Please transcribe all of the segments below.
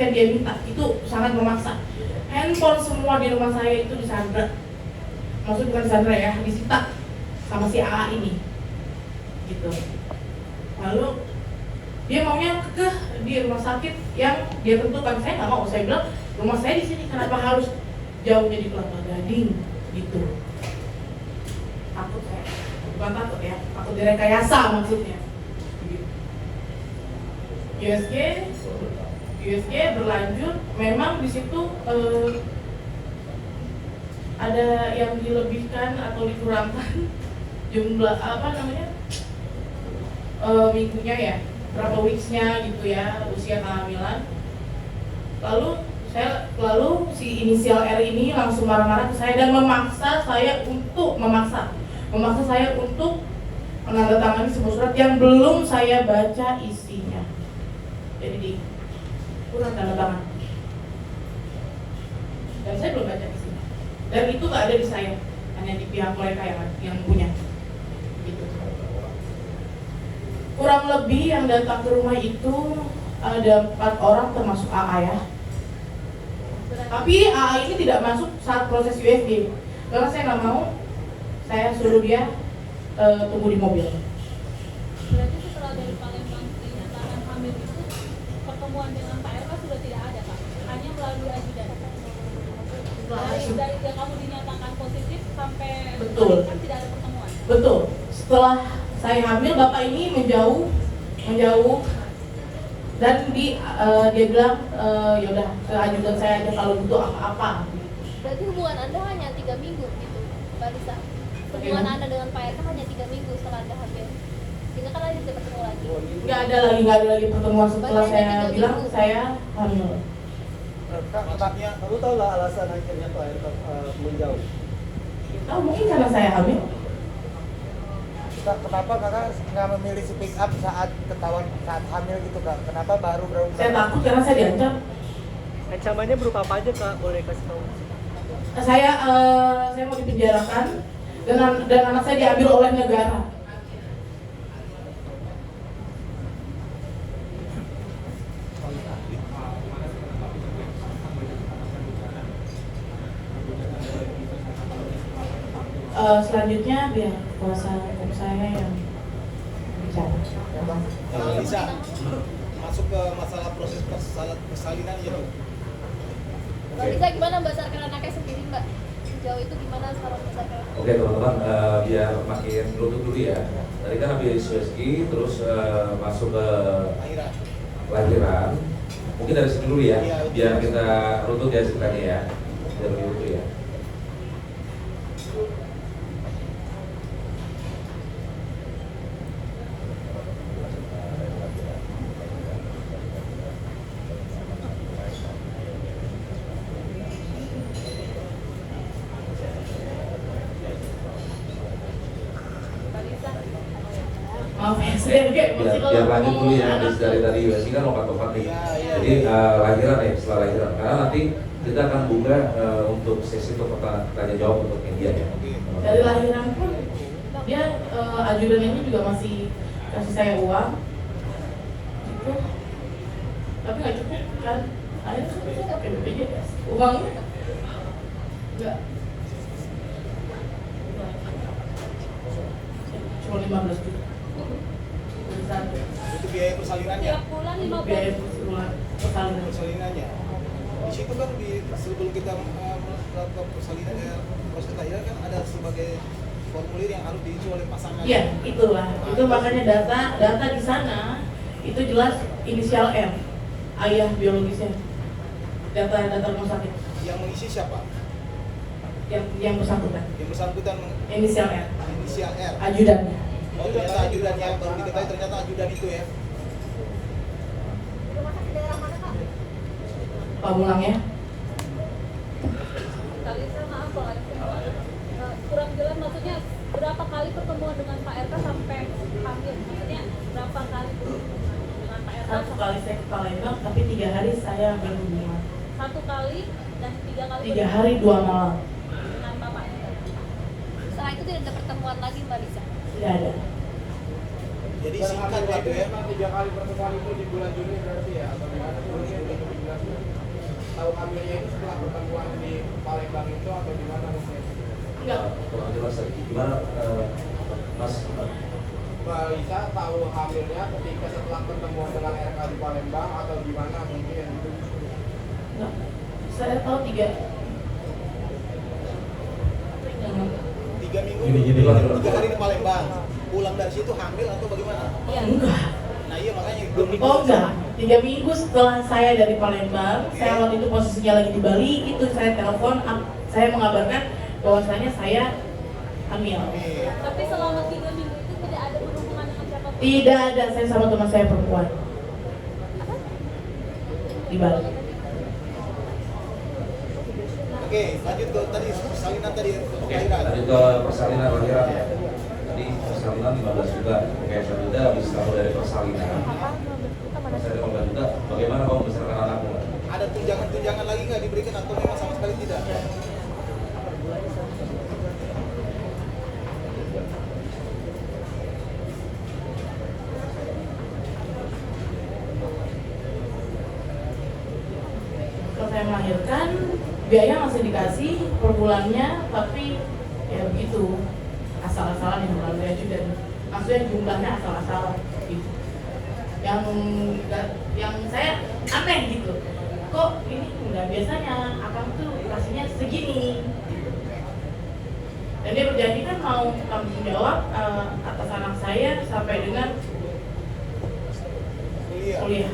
ketika dia minta, itu sangat memaksa. Handphone semua di rumah saya itu disandra, maksud bukan disandra ya, disita sama si AA ini gitu. Lalu dia maunya kekeh di rumah sakit yang dia tentukan. Saya nggak mau, saya bilang rumah saya di sini, kenapa harus jauh jadi Kelapa Gading gitu. Takut saya, bukan takut ya, takut direkayasa maksudnya. USG berlanjut, memang di situ ada yang dilebihkan atau dikurangkan jumlah minggunya ya, berapa weeksnya gitu ya, usia kehamilan. Lalu si inisial R ini langsung marah-marah ke saya dan memaksa saya untuk menandatangani sebuah surat yang belum saya baca isinya. Jadi kurang tanda tangan. Dan saya belum baca isinya. Dan itu nggak ada di saya, hanya di pihak mereka yang punya. Gitu. Kurang lebih yang datang ke rumah itu ada 4 orang termasuk AA ya. Tapi AA ini tidak masuk saat proses USG. Karena saya nggak mau, saya suruh dia tunggu di mobil. Berarti setelah dari Palembang dinyatakan hamil itu, pertemuan dengan Pak RK sudah tidak ada Pak? Hanya melalui ajudan? Dari yang kamu dinyatakan positif sampai betul. Kan tidak ada pertemuan? Betul. Setelah saya hamil, bapak ini menjauh dan dia bilang yaudah ke ajudan saya aja kalau butuh apa-apa. Berarti hubungan Anda hanya 3 minggu gitu, Mbak Lisa? Hubungan Anda dengan Pak RK hanya 3 minggu setelah Anda hamil? Sehingga kan Anda tidak ketemu lagi? Nggak ada lagi pertemuan setelah saya bilang saya hamil. Kakaknya, kamu tahu lah alasan akhirnya Pak RK menjauh? Oh, mungkin karena saya hamil. Kenapa kakak nggak memilih speak up saat ketahuan saat hamil gitu kak? Kenapa baru Saya takut karena saya diancam. Ancamannya berupa apa aja kak? Boleh kasih tahu? Saya mau dipenjarakan dan anak saya diambil oleh negara. Selanjutnya biar kuasa hukum saya yang bicara. Bisa masuk ke masalah proses persalinan ya Bu. Mbak Lisa gimana membesarkan anaknya sendiri Mbak? Sejauh itu gimana sekarang membesarkan anaknya? Oke teman-teman, biar makin runut dulu ya. Tadi kan habis USG, terus masuk ke lahiran. Mungkin dari sini dulu ya, biar kita runut ya ceritanya ya. Biar lebih utuh ya. Maaf ya, saya biar lanjut dulu ya, dari tadi USG kan lompat-lompat nih. Jadi lahiran ya, setelah lahiran. Karena nanti kita akan buka untuk sesi untuk tanya jawab untuk media ya. Dari lahiran pun dia ajudan ini juga masih kasih saya uang gitu. Tapi nggak cukup kan, akhirnya saya pakai BPJS uangnya enggak, cuma 15 juta. Itu biaya persalinannya. Tiap bulan 15 Biaya persalinan. Persalinannya. Di situ kan sebelum kita melakukan persalinan proses lahiran kan ada sebagai formulir yang harus diisi oleh pasangan. Iya, itulah. Itu makanya data di sana itu jelas inisial M, ayah biologisnya. Data rumah sakit. Yang mengisi siapa? Yang bersangkutan. Yang bersangkutan Inisial R. inisial R. Ajudannya. Oh ternyata ajudannya, baru diketahui ternyata ajudan itu ya. Rumah sakit daerah mana Kak? Pamulang ya. kali saya maaf kalau ada kurang jelas, maksudnya berapa kali pertemuan dengan Pak RK sampai hamil? Maksudnya berapa kali dengan Pak RK? 1 kali saya ke Palembang, tapi 3 hari saya berhubungan. 1 kali dan 3 kali 3 hari 2 malam. dengan Bapak. Setelah itu tidak ada pertemuan lagi Mbak Lisa? Tidak ada. Jadi singkat lah itu ya. 3 kali pertemuan itu di bulan Juni berarti ya? Atau di mana? tahu hamilnya itu setelah pertemuan di Palembang itu atau di mana maksudnya? Enggak. Kurang jelas tadi. Gimana Mas? Mbak Lisa tahu hamilnya ketika setelah pertemuan dengan RK di Palembang atau di mana mungkin? Enggak. Saya tahu 3. 3 minggu, Gini. 3 hari di Palembang. Pulang dari situ hamil atau bagaimana? Iya. Enggak. Nah iya makanya Oh enggak, 3 minggu setelah saya dari Palembang, saya waktu itu posisinya lagi di Bali, itu saya telepon, saya mengabarkan bahwasanya saya hamil. Tapi selama 3 minggu itu tidak ada berhubungan dengan siapapun. Tidak ada, saya sama teman saya perempuan di Bali. Oke, lanjut ke tadi persalinan tadi. Oke, lanjut ke persalinan lahiran ya. Tadi persalinan 15 juta. Oke, selanjutnya habis kamu dari persalinan, saya 15 juta. Bagaimana kamu membesarkan anakmu? Ada tunjangan-tunjangan lagi nggak diberikan atau memang sama sekali tidak? Kalau saya melahirkan, biaya masih dikasih per bulannya, tapi ya begitu, asal-asalan yang bulan gaji dan maksudnya jumlahnya asal-asalan gitu. Yang saya aneh gitu, kok ini nggak biasanya akang tuh kasihnya segini. Dan dia berjanji kan mau tanggung jawab atas anak saya sampai dengan kuliah.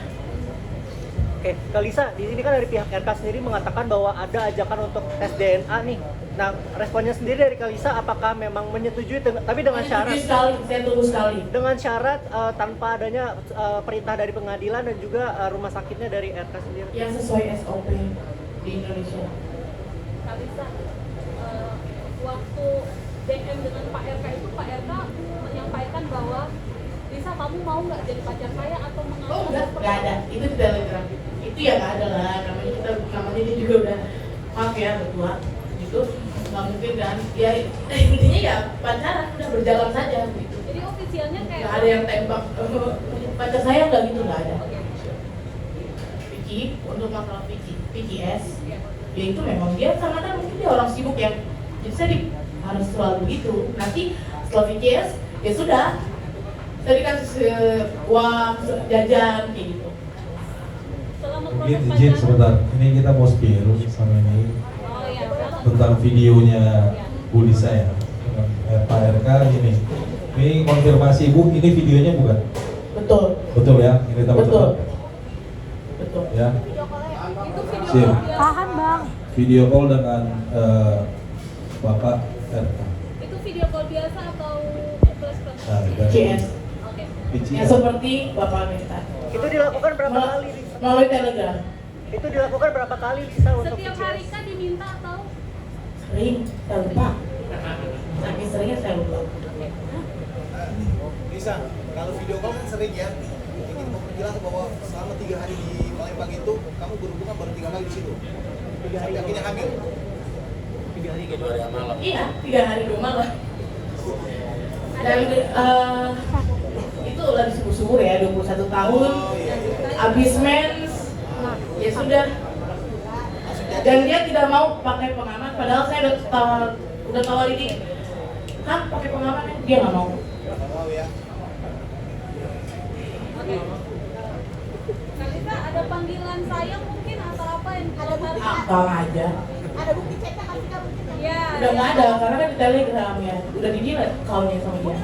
Oke, Kak Lisa, di sini kan dari pihak RK sendiri mengatakan bahwa ada ajakan untuk tes DNA nih. Nah, responnya sendiri dari Kak Lisa, apakah memang menyetujui, tapi dengan syarat? Saya tunggu sekali. Dengan syarat tanpa adanya perintah dari pengadilan dan juga rumah sakitnya dari RK sendiri. Yang sesuai SOP di Indonesia. Kak Lisa, waktu DM dengan Pak RK itu, Pak RK menyampaikan bahwa Lisa, kamu mau nggak jadi pacar saya atau menganggap? Oh enggak ada, itu di Telegram. Itu ya nggak ada lah, namanya ini juga udah, maaf ya berdua gitu, nggak mungkin kan, ya intinya ya pacaran, udah berjalan saja gitu. Jadi ofisialnya kayak Nggak ada yang tembak, pacar saya nggak gitu, nggak ada. Vicky, untuk masalah PCS, ya itu memang dia, karena kan mungkin dia orang sibuk ya, jadi saya harus selalu gitu. Nanti setelah PCS, ya sudah, saya dikasih uang jajan kayak gitu. selama Mungkin proses izin pacaran. sebentar, ini kita mau spill sama ini Oh iya, tentang videonya Bu Lisa ya, Pak RK ini. Ini konfirmasi Bu, ini videonya bukan? Betul, Betul ya, ini tahu betul, betul. ya. itu video Sip. paham bang. Video call dengan Bapak RK. Itu video call biasa atau plus plus? Nah, dan PCS, Oke. yang seperti Bapak minta, Itu dilakukan berapa kali, Lisa? melalui Telegram. Itu dilakukan berapa kali, Lisa, untuk Setiap PCS? hari kah diminta atau? Sering, saya lupa. Saking seringnya saya lupa. Bisa, kalau video call kan sering ya. Ingin memperjelas bahwa selama 3 hari di Palembang itu kamu berhubungan baru 3 kali di situ. Sampai akhirnya hamil. 3 hari gitu. Iya, 3 hari 2 malam. Dan itu lagi subur-subur ya, 21 tahun. Abis mens, ya sudah. Dan dia tidak mau pakai pengaman, padahal saya udah tawari dia, kan pakai pengaman, dia nggak mau. Wow ya. Oke. Kalita, ada panggilan sayang mungkin atau apa yang ada hari? Bang aja. Ada bukti chatnya kasih kamu? Ya. Udah nggak ada, karena kan di Telegram ya, udah di delete account-nya sama dia.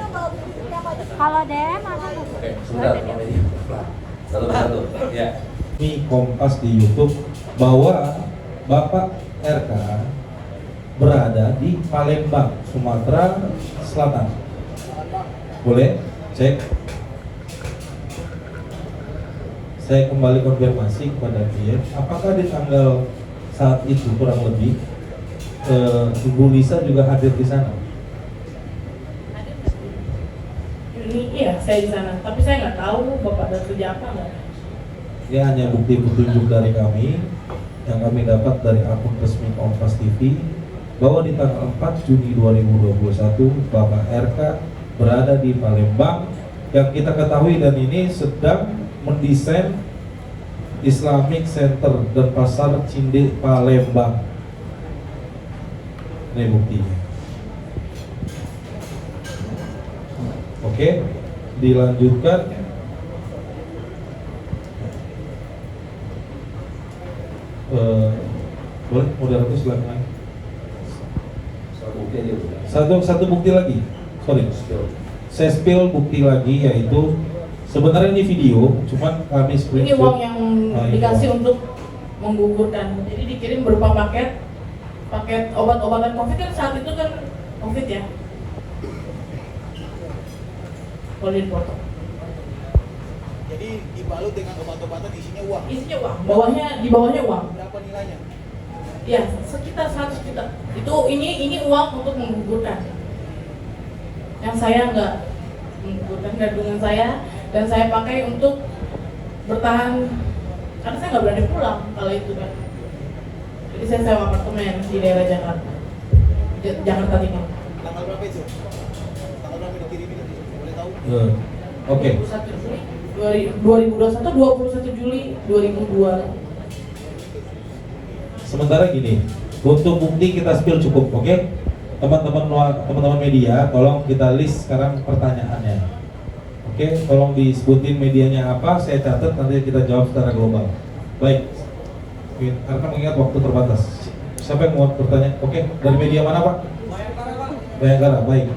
Kalau DM ada nggak? Oke, sebentar, Pak Medi. Satu-satu. Ya. Ini Kompas di YouTube bahwa Bapak RK berada di Palembang, Sumatera Selatan. Boleh cek? Saya kembali konfirmasi kepada dia, apakah di tanggal saat itu kurang lebih Ibu Lisa juga hadir di sana? Ini iya, saya di sana, tapi saya nggak tahu Bapak ada kerja apa nggak. Ini hanya bukti petunjuk dari kami yang kami dapat dari akun resmi Kompas TV bahwa di tanggal 4 Juni 2021 Bapak RK berada di Palembang, yang kita ketahui dan ini sedang mendesain Islamic Center dan Pasar Cinde Palembang. Ini buktinya. Oke, dilanjutkan. Boleh, moderator silakan. Satu bukti lagi. Sorry. Saya spill bukti lagi, yaitu sebenarnya ini video, cuman kami Ini screenshot. uang yang Ini dikasih uang. untuk menggugurkan. Jadi dikirim berupa paket obat-obatan COVID kan saat itu kan COVID ya. Boleh foto. Jadi dibalut dengan obat-obatan isinya uang. Isinya uang. Di bawahnya uang. Berapa nilainya? Ya, sekitar 100 juta. Ini uang untuk menggugurkan. Yang saya nggak menggugurkan kandungan saya, dan saya pakai untuk bertahan karena saya nggak berani pulang kalau itu kan. Jadi saya sewa apartemen di daerah Jakarta, Jakarta Timur. Tanggal berapa itu? Tanggal berapa dikirim itu? Boleh tahu? Oke. 21 Juli 2021, 21 Juli 2002. Sementara gini, untuk bukti kita spill cukup, oke? Teman-teman media, tolong kita list sekarang pertanyaannya. Oke, tolong disebutin medianya apa, saya catat nanti kita jawab secara global. Baik, karena mengingat waktu terbatas. Siapa yang mau bertanya? Oke, dari media mana Pak? Bayangkara, baik.